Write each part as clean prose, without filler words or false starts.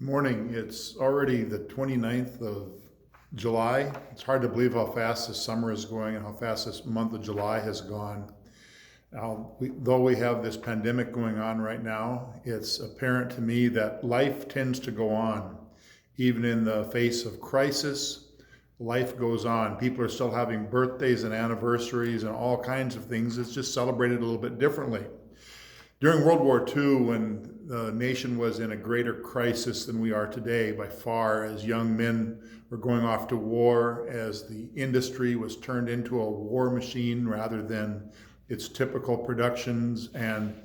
Morning. It's already the 29th of July. It's hard to believe how fast this summer is going and how fast this month of July has gone. Now, though we have this pandemic going on right now, it's apparent to me that life tends to go on. Even in the face of crisis, life goes on. People are still having birthdays and anniversaries and all kinds of things. It's just celebrated a little bit differently. During World War II, when the nation was in a greater crisis than we are today by far, as young men were going off to war, as the industry was turned into a war machine rather than its typical productions, and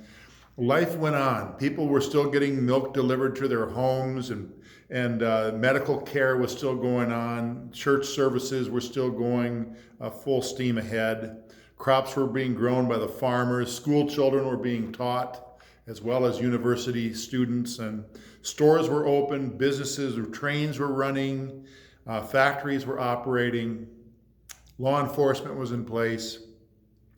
life went on. People were still getting milk delivered to their homes, and medical care was still going on. Church services were still going full steam ahead. Crops were being grown by the farmers. School children were being taught, as well as university students. And stores were open, businesses or trains were running, factories were operating, law enforcement was in place.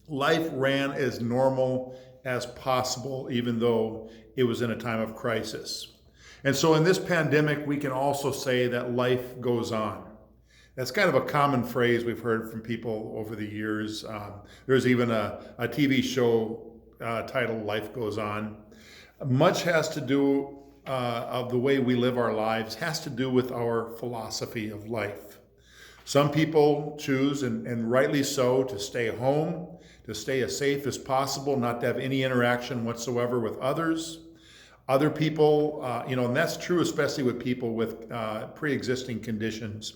Life ran as normal as possible, even though it was in a time of crisis. And so in this pandemic, we can also say that life goes on. That's kind of a common phrase we've heard from people over the years. There's even a TV show titled Life Goes On. Much has to do of the way we live our lives, has to do with our philosophy of life. Some people choose, and rightly so, to stay home, to stay as safe as possible, not to have any interaction whatsoever with others. Other people, and that's true especially with people with pre-existing conditions.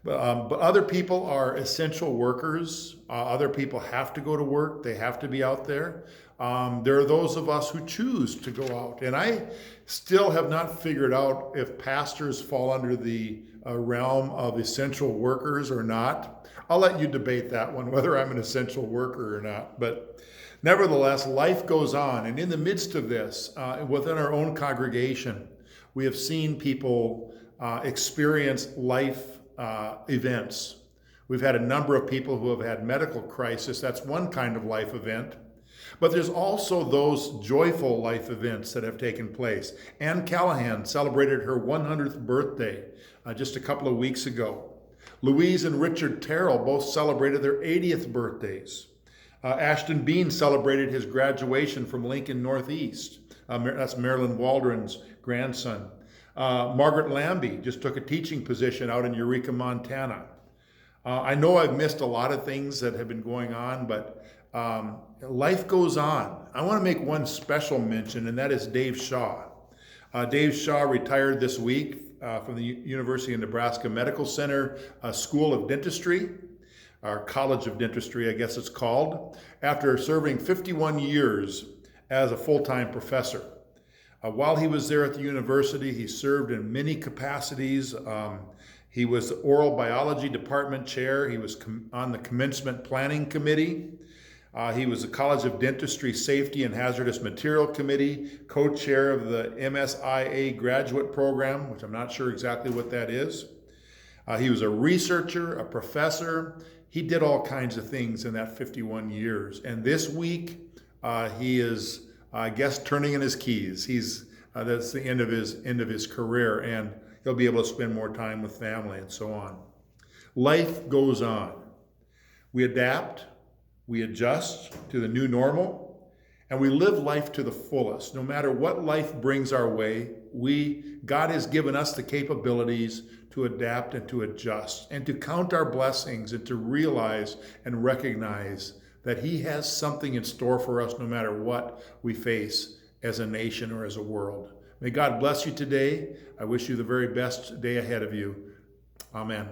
But other people are essential workers. Other people have to go to work. They have to be out there. There are those of us who choose to go out. And I still have not figured out if pastors fall under the realm of essential workers or not. I'll let you debate that one, whether I'm an essential worker or not. But nevertheless, life goes on. And in the midst of this, within our own congregation, we have seen people experience life events. We've had a number of people who have had medical crisis. That's one kind of life event. But there's also those joyful life events that have taken place. Anne Callahan celebrated her 100th birthday just a couple of weeks ago. Louise and Richard Terrell both celebrated their 80th birthdays. Ashton Bean celebrated his graduation from Lincoln Northeast. That's Marilyn Waldron's grandson. Margaret Lambie just took a teaching position out in Eureka, Montana. I know I've missed a lot of things that have been going on, but life goes on. I want to make one special mention, and that is Dave Shaw. Dave Shaw retired this week from the University of Nebraska Medical Center School of Dentistry, or College of Dentistry, I guess it's called, after serving 51 years as a full-time professor. While he was there at the university, he served in many capacities. He was the oral biology department chair. He was on the commencement planning committee. He was the College of Dentistry Safety and Hazardous Material Committee, co-chair of the MSIA graduate program, which I'm not sure exactly what that is. He was a researcher, a professor. He did all kinds of things in that 51 years. And this week, he is, I guess, turning in his keys. That's the end of his career, and he'll be able to spend more time with family and so on. Life goes on. We adapt, we adjust to the new normal, and we live life to the fullest. No matter what life brings our way, God has given us the capabilities to adapt and to adjust and to count our blessings and to realize and recognize that He has something in store for us no matter what we face as a nation or as a world. May God bless you today. I wish you the very best day ahead of you. Amen.